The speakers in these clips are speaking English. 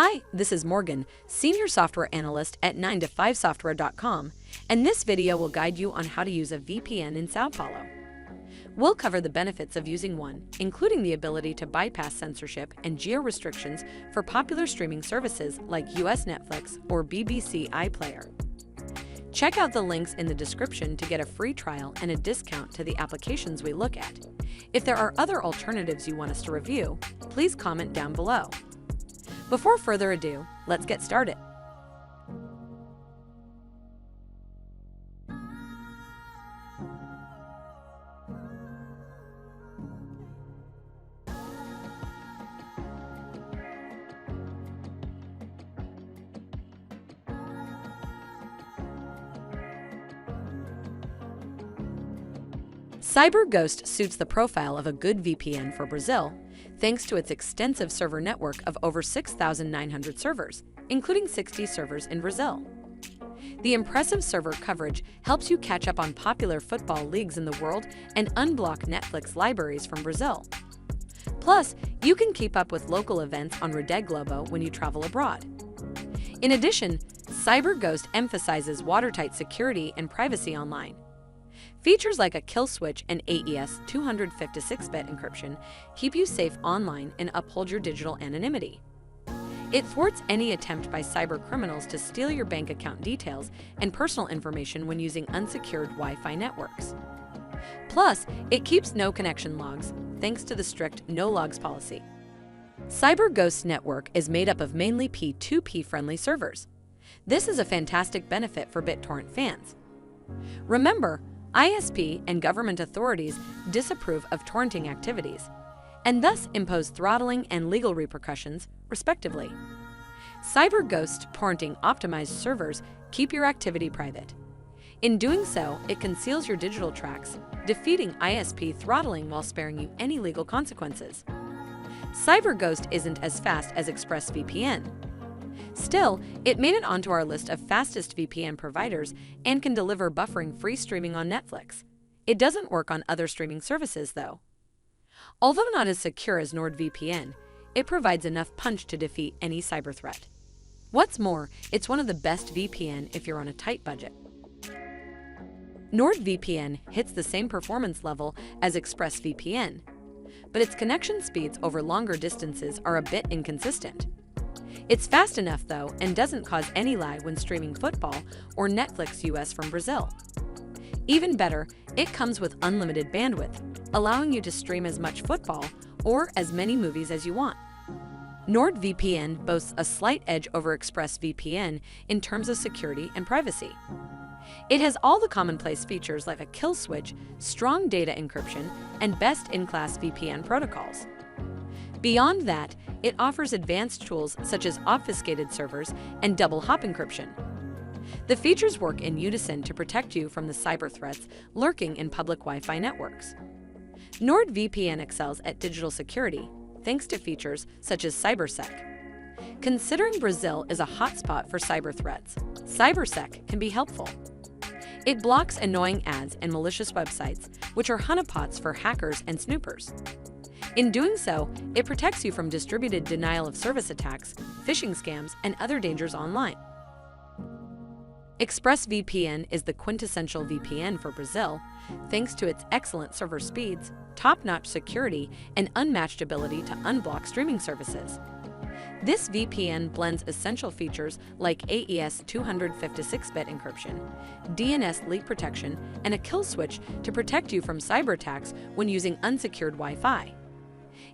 Hi, this is Morgan, Senior Software Analyst at 9to5software.com, and this video will guide you on how to use a VPN in Sao Paulo. We'll cover the benefits of using one, including the ability to bypass censorship and geo-restrictions for popular streaming services like US Netflix or BBC iPlayer. Check out the links in the description to get a free trial and a discount to the applications we look at. If there are other alternatives you want us to review, please comment down below. Before further ado, let's get started. CyberGhost suits the profile of a good VPN for Brazil, thanks to its extensive server network of over 6,900 servers, including 60 servers in Brazil. The impressive server coverage helps you catch up on popular football leagues in the world and unblock Netflix libraries from Brazil. Plus, you can keep up with local events on Rede Globo when you travel abroad. In addition, CyberGhost emphasizes watertight security and privacy online. Features like a kill switch and AES 256-bit encryption keep you safe online and uphold your digital anonymity. It thwarts any attempt by cyber criminals to steal your bank account details and personal information when using unsecured Wi-Fi networks. Plus, it keeps no connection logs, thanks to the strict no logs policy. CyberGhost's network is made up of mainly P2P-friendly servers. This is a fantastic benefit for BitTorrent fans. Remember, ISP and government authorities disapprove of torrenting activities, and thus impose throttling and legal repercussions, respectively. CyberGhost torrenting optimized servers keep your activity private. In doing so, it conceals your digital tracks, defeating ISP throttling while sparing you any legal consequences. CyberGhost isn't as fast as ExpressVPN. Still, it made it onto our list of fastest VPN providers and can deliver buffering-free streaming on Netflix. It doesn't work on other streaming services, though. Although not as secure as NordVPN, it provides enough punch to defeat any cyber threat. What's more, it's one of the best VPN if you're on a tight budget. NordVPN hits the same performance level as ExpressVPN, but its connection speeds over longer distances are a bit inconsistent. It's fast enough, though, and doesn't cause any lag when streaming football or Netflix US from Brazil. Even better, it comes with unlimited bandwidth, allowing you to stream as much football or as many movies as you want. NordVPN boasts a slight edge over ExpressVPN in terms of security and privacy. It has all the commonplace features like a kill switch, strong data encryption, and best-in-class VPN protocols. Beyond that, it offers advanced tools such as obfuscated servers and double hop encryption. The features work in unison to protect you from the cyber threats lurking in public Wi-Fi networks. NordVPN excels at digital security thanks to features such as CyberSec. Considering Brazil is a hotspot for cyber threats, CyberSec can be helpful. It blocks annoying ads and malicious websites, which are honeypots for hackers and snoopers. In doing so, it protects you from distributed denial-of-service attacks, phishing scams, and other dangers online. ExpressVPN is the quintessential VPN for Brazil, thanks to its excellent server speeds, top-notch security, and unmatched ability to unblock streaming services. This VPN blends essential features like AES 256-bit encryption, DNS leak protection, and a kill switch to protect you from cyber attacks when using unsecured Wi-Fi.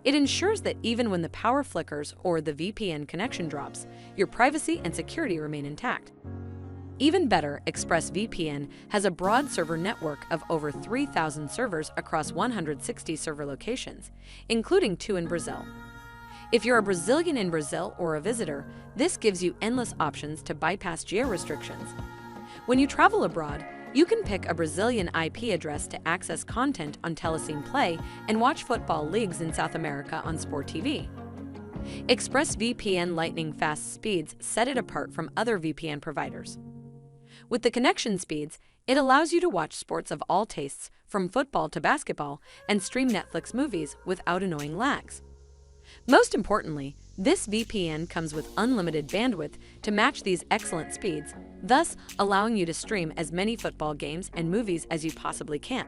It ensures that even when the power flickers or the VPN connection drops, your privacy and security remain intact. Even better, ExpressVPN has a broad server network of over 3,000 servers across 160 server locations, including 2 in Brazil. If you're a Brazilian in Brazil or a visitor, this gives you endless options to bypass geo-restrictions. When you travel abroad, you can pick a Brazilian IP address to access content on Telecine Play and watch football leagues in South America on Sport TV. ExpressVPN lightning-fast speeds set it apart from other VPN providers. With the connection speeds, it allows you to watch sports of all tastes, from football to basketball, and stream Netflix movies without annoying lags. Most importantly, This VPN comes with unlimited bandwidth to match these excellent speeds, thus allowing you to stream as many football games and movies as you possibly can.